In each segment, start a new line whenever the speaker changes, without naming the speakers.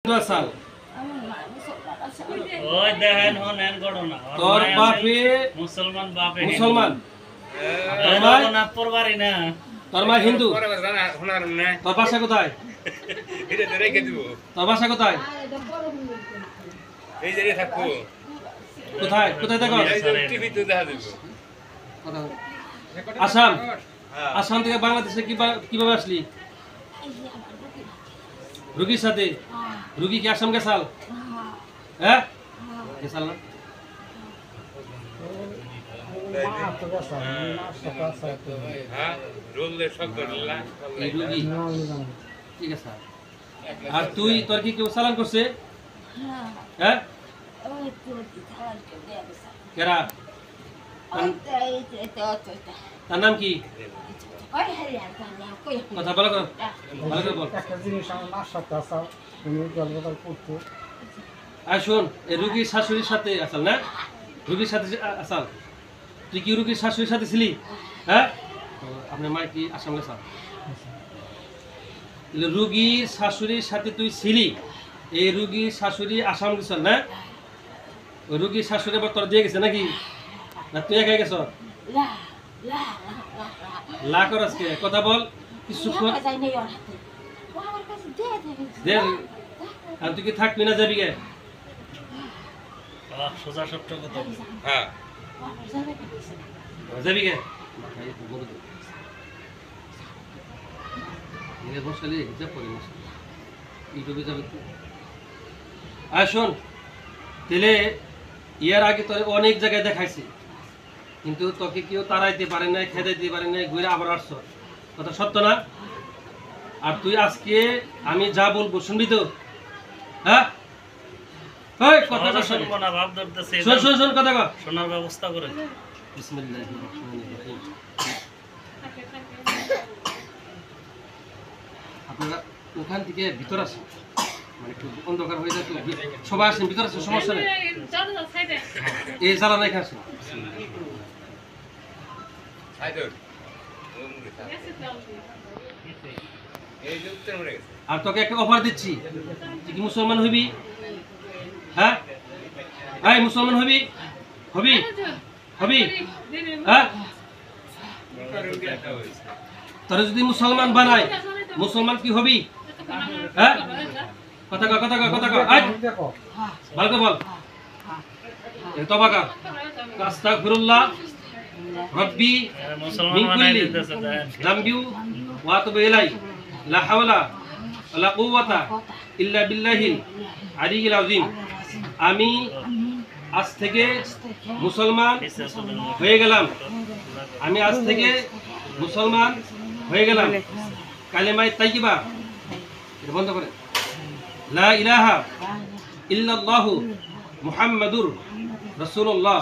সাল
ওই দেখেন হনেন ঘটনা
তোর বাপে
মুসলমান বাপে
মুসলমান
না পরবারি না
তোর মা হিন্দু তোর ভাষা কোথায় তোর ভাষা কোথায় কোথায় কোথায় দেখো আসাম আসাম থেকে বাংলাদেশে কিভাবে আসলি রুগীর সাথে রুগী কি আসাম গেছাল হ্যাঁ গেছাল না ঠিক আছে আর তুই তোর কি কেউ চালান করছে হ্যাঁ কেরা তার নাম কি কথা ভালো করে বল আর শোন এই রুগীর শাশুড়ির সাথে আসাল না রুগীর সাথে আসাল তুই কি রুগীর শাশুড়ির সাথে ছিলি হ্যাঁ আপনার মা কি আসাম গেছাল রুগীর শাশুড়ির সাথে তুই ছিলি এই রুগীর শাশুড়ি আসাম গেছাল না ওই রুগীর শাশুড়ি আবার তোর দিয়ে গেছে নাকি না তুই একাই গেছ লা কর আজকে কথা বল কিছু আর তুই কি থাকবি না যাবি গে
সোজা সত্য কথা
হ্যাঁ যাবি গে বসালি হিসাব করি ইউটিউবে যাবে আর শোন তেলে ইয়ার আগে তোর অনেক জায়গায় দেখাইছি কিন্তু তোকে কেউ তাড়াইতে পারে নাই খেদাইতে পারে নাই ঘুরে আবার আসছ কথা সত্য না আর তুই আজকে আমি যা বলবো শুনবি তো হ্যাঁ
শুনবো না ভাব ধরতেছে
শোন কথা কর
শোনার ব্যবস্থা করে
বিসমিল্লাহির রহমানির রহিম আপনারা ওখান থেকে ভিতর আসেন মানে একটু অন্ধকার হয়ে যায় তো সবাই আসেন ভিতর আসেন সমস্যা নেই এই জ্বালা নাই খাসেন আর তোকে একটা অফার দিচ্ছি তুই কি মুসলমান হইবি হ্যাঁ এই মুসলমান হবি হবি হবি হ্যাঁ তোরা যদি মুসলমান বানায় মুসলমান কি হবি হ্যাঁ কথা কর ভালো করে বল তওবা কর আস্তাগফিরুল্লাহ রব্বি মিন কুল্লি যামবি ওয়া আতুবু ইলাইহি লা হাওলা ওয়ালা কুওয়াতা ইল্লা বিল্লাহিল আলিয়্যিল আযীম আমি আজ থেকে মুসলমান হয়ে গেলাম আমি আজ থেকে মুসলমান হয়ে গেলাম কালেমায়ে তাইয়্যিবা এটা বন্ধ করে লা ইলাহা ইল্লাল্লাহু মুহাম্মাদুর রাসূলুল্লাহ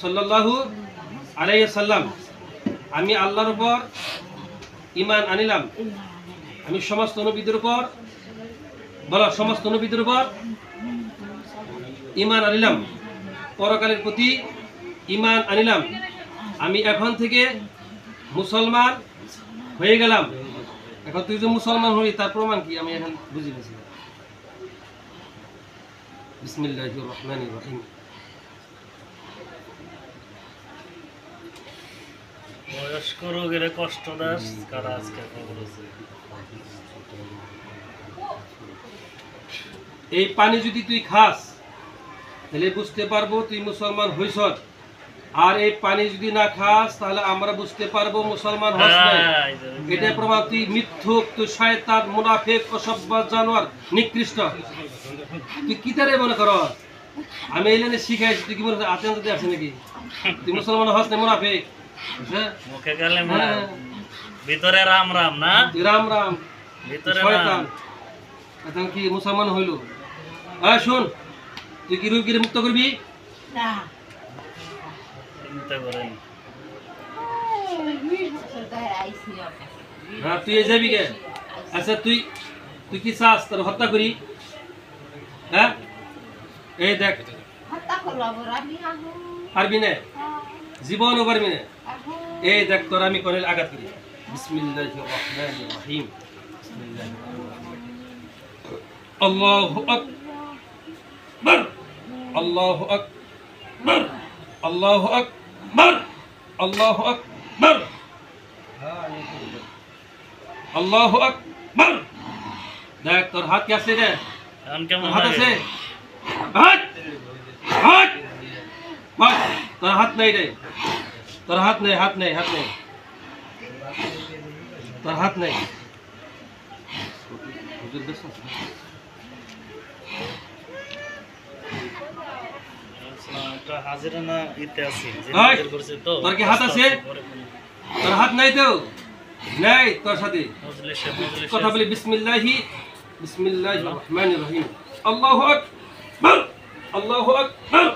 সাল্লাল্লাহু আলাইহি সাল্লাম আমি আল্লাহর উপর ঈমান আনিলাম আমি সমস্ত নবীদের উপর বলো সমস্ত নবীদের উপর ঈমান আনিলাম পরকালের প্রতি ঈমান আনিলাম আমি এখন থেকে মুসলমান হয়ে গেলাম এখন তুই যে মুসলমান হলি তার প্রমাণ কি আমি এখন বুঝি গেছি বিসমিল্লাহির রহমানির রহিম
বয়স্ক রোগের কষ্ট দাস কারা আজকে খবর আছে
এই পানি যদি তুই খাস তাহলে বুঝতে পারবো তুই মুসলমান হইছ আর এই পানি যদি না খাস তাহলে আমরা বুঝতে পারবো মুসলমান হস নাই এটা প্রমাণ তুই মিথ্যুক তুই শয়তান মুনাফিক অসভ্য জানোয়ার নিকৃষ্ট তুই কি তারে মনে কর আমি এই লাইনে শিখাইছি তুই কি মনে হয় আতেন আছে নাকি তুই মুসলমান হস না মুনাফিক
মুখে গেলে ভিতরে রাম রাম না
রাম রাম
ভিতরে
শয়তান এখন কি মুসলমান হইল শুন তুই কি রোগীর মুক্ত করবি
না চিন্তা করেন
হ্যাঁ তুই যাবি কে আচ্ছা তুই তুই কি চাস তোর হত্যা করি হ্যাঁ এই দেখ পারবি না জীবনও পারবি না এই দেখ তোর আমি কোন আঘাত করি বিসমিল্লাহির রহমানির রহিম বিসমিল্লাহির রহমানির রহিম আল্লাহু আকবার, আল্লাহু আকবার, আল্লাহু আকবার, আল্লাহু আকবার, আল্লাহু আকবার। দেখ তোর হাত কি আছে রে?
এখন কেমন
হাত
লাগে?
আছে? হাত হাত বাস, তোর হাত নেই রে, তোর হাত নেই, হাত নেই, হাত নেই, তোর হাত নেই।
একটা হাজিরা না ইতে আছি, যে
ওই,
হাজির করছে তো।
তোর কি হাত আছে? তোর হাত নাই তো? নাই তোর সাথে।
মজলিসে মজলিসে
কথা বলি বিসমিল্লাহি, বিসমিল্লাহির রহমানির রহিম। আল্লাহু আকবার, আল্লাহু আকবার,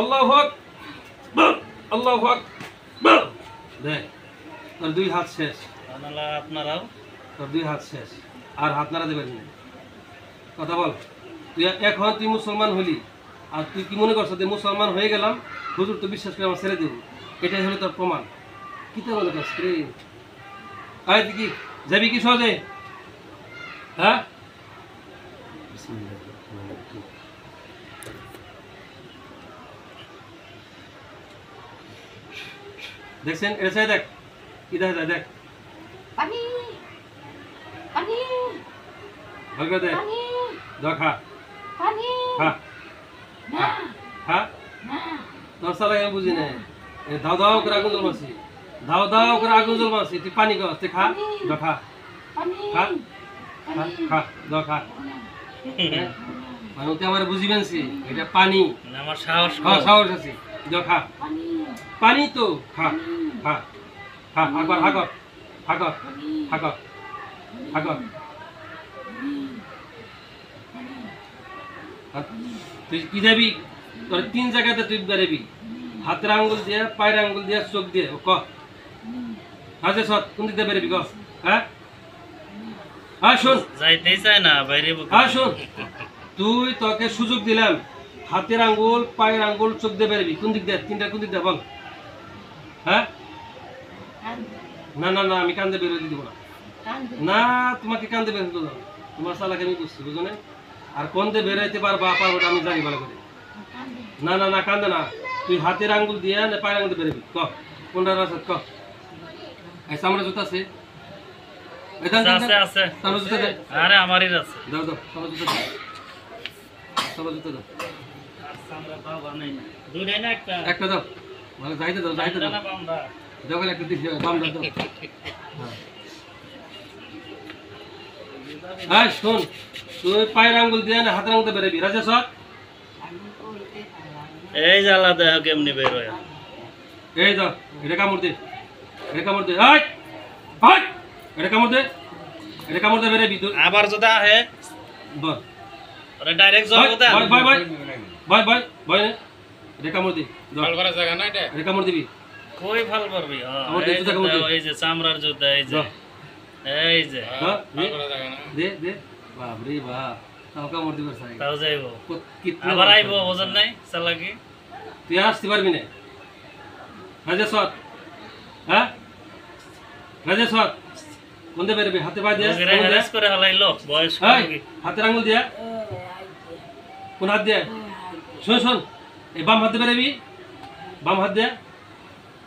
আল্লাহু আকবার, আল্লাহু আকবার। দেখ তোর দুই হাত শেষ,
আনালা আপনারাও
তোর দুই হাত শেষ, আর হাত নাড়া দেবেন না। কথা বল, তুই এখন তুই মুসলমান হলি, আর তুই কি মনে করছ যে মুসলমান হয়ে গেলাম, হুজুর তো বিশ্বাস করে আমার ছেড়ে দেব, এটাই হলো তোর প্রমাণ। কি তো মনে করছ রে? আয় কি যাবি কি সহজে? হ্যাঁ, দেখছেন এটা চাই দেখ, কি দেখা যায় দেখ,
পানি পানি
ভালো করে দেখ,
পানি
দেখ, খা
পানি
খা
না
খা।
না
তোর সালা আমি বুঝি না, ধাও ধাও করে আগুন জ্বলমাছি, ধাও ধাও করে আগুন জ্বলমাছি, তুই পানি খাস, তুই খা, দেখ খা
পানি
খা খা খা, দেখ খা। মানে তুই আমার বুঝিবেন সি, এটা পানি,
মানে আমার সাহস
হ্যাঁ
কম।
সাহস আছে, দেখ খা,
পানি
পানি তো খা খা খা, হাগর হাগর হাগর হাগর হাগর। তুই কি যাবি? তোর তিন জায়গাতে তুই বেরোবি, হাতের আঙ্গুল দিয়ে, পায়ের আঙ্গুল দিয়ে, চোখ দিয়ে, ক হাজে সৎ কোন দিক দিয়ে বেরোবি ক? হ্যাঁ হ্যাঁ শোন,
যাইতেই চায় না বাইরে বুকে।
হ্যাঁ শোন, তুই তোকে সুযোগ দিলাম, হাতের আঙ্গুল, পায়ের আঙ্গুল, চোখ দিয়ে বেরোবি, কোন দিক দিয়ে? তিনটা কোন দিক দিয়ে বল? হ্যাঁ, না না না, আমি কান্দে বেরোতে দিব না, না তোমাকে কান্দে বেরোতে দেবো না, তোমার চালাকে আমি বুঝছি, বুঝো না? আর কোন দিয়ে বেরোইতে পারবা পারবো আমি জানি ভালো করে। না না না, কান্দে না, তুই হাতের আঙ্গুল দিয়ে না পায়ের আঙ্গুল দিয়ে বেরোবি, ক কোনটা আছে ক? এই সামনে জুতা আছে? এই দেন, দেন,
আছে
দেন।
আছে।
সামনে জুতা দে,
আরে আমারই আছে।
দাও দাও, সামনে জুতা দে, সামনে জুতা দাও,
আমরা তাও বানাই না। দুইটাই না একটা?
একটা দাও, মানে যাইতে দাও, যাইতে
একটা
দাও,
না বামদা?
যখন একটা দিচ্ছি বাম দাও দাও। হ্যাঁ শোন, তুই পায়ের আঙ্গুল দিয়ে না হাতের আঙ্গুল দিয়ে বেরোবি, রাজা সব
এই জ্বালা দেহ কেমনি বের হয়।
এই দাও, এটা কামড় দে, এটা কামড় দে, হাট হাট, এটা কামড় দে, এটা কামড় দে, বেরোবি তুই।
আবার যদি আহে
বল
ওরে ডাইরেক্ট জল
ভাই
দেন।
ভাই ভাই ভাই ভাই ভাই নে, এটা কামড় দি, এটা কামড় দিবি,
কই ভাল পারবি?
আমার তো জুতা কামড় দে।
এই যে চামড়ার জুতা, এই যে
দাও,
এই যে
দাও, দে দে, বাপরে বাপ, তাও কামড় দিবার চাই,
তাও যাইবো।
কিতনা
আবার আইবো, বোঝেন নাই চালাকি?
তুই আর আসতে পারবি না, রাজা সৎ, হ্যাঁ রাজা সৎ, কোন দিয়ে বেরোবি? হাতে পায়ে দিয়ে,
রোগীরা
আঙুল দিয়ে।
হ্যারাস করে হালাইলো বয়স
এই, হাতের আঙুল দিয়া, কোন হাত দিয়ে? শোন শোন, এই বাম হাতে বেরোবি, বাম হাত দিয়ে,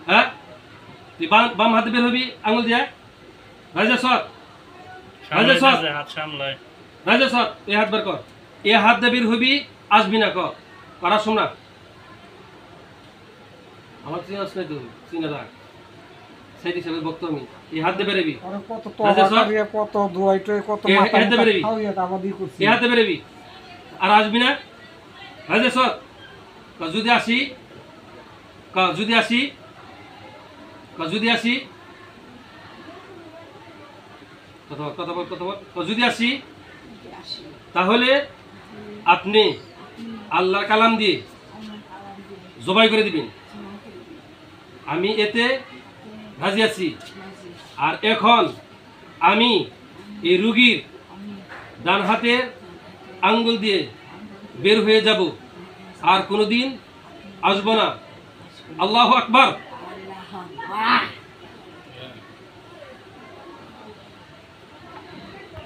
হ্যাঁ তুই বাম হাতে বের হবি আঙুল দিয়া, রাজা সৎ, রাজা সৎ,
হাত সামলায়।
রাজা সৎ, এই হাত বের কর, এই হাত দিয়ে বের হবি, আসবি না ক করার শোন না, আমার চিনাস নাই তো, চিনা রাখ, সেই হিসাবে বক্ত আমি, এই হাত দিয়ে বেরোবি,
আরে কত
রাজা সৎ,
তরকারি কত দোয়াইটই কত
এ
মাথা
হাতে বেরোবি,
খাওয়াইয়া আবাদি করছি
এই হাতে বেরোবি, আর আসবি না, রাজা সৎ, যদি আসি, যদি আসি, যদি আসি, কথা বল কথা বল কথা বল, যদি আসি তাহলে আপনি আল্লাহর কালাম দিয়ে জবাই করে দিবেন, আমি এতে রাজি আছি। আর এখন আমি এই রুগীর ডান হাতের আঙ্গুল দিয়ে বের হয়ে যাব, আর কোনোদিন আসবো না। আল্লাহু আকবার।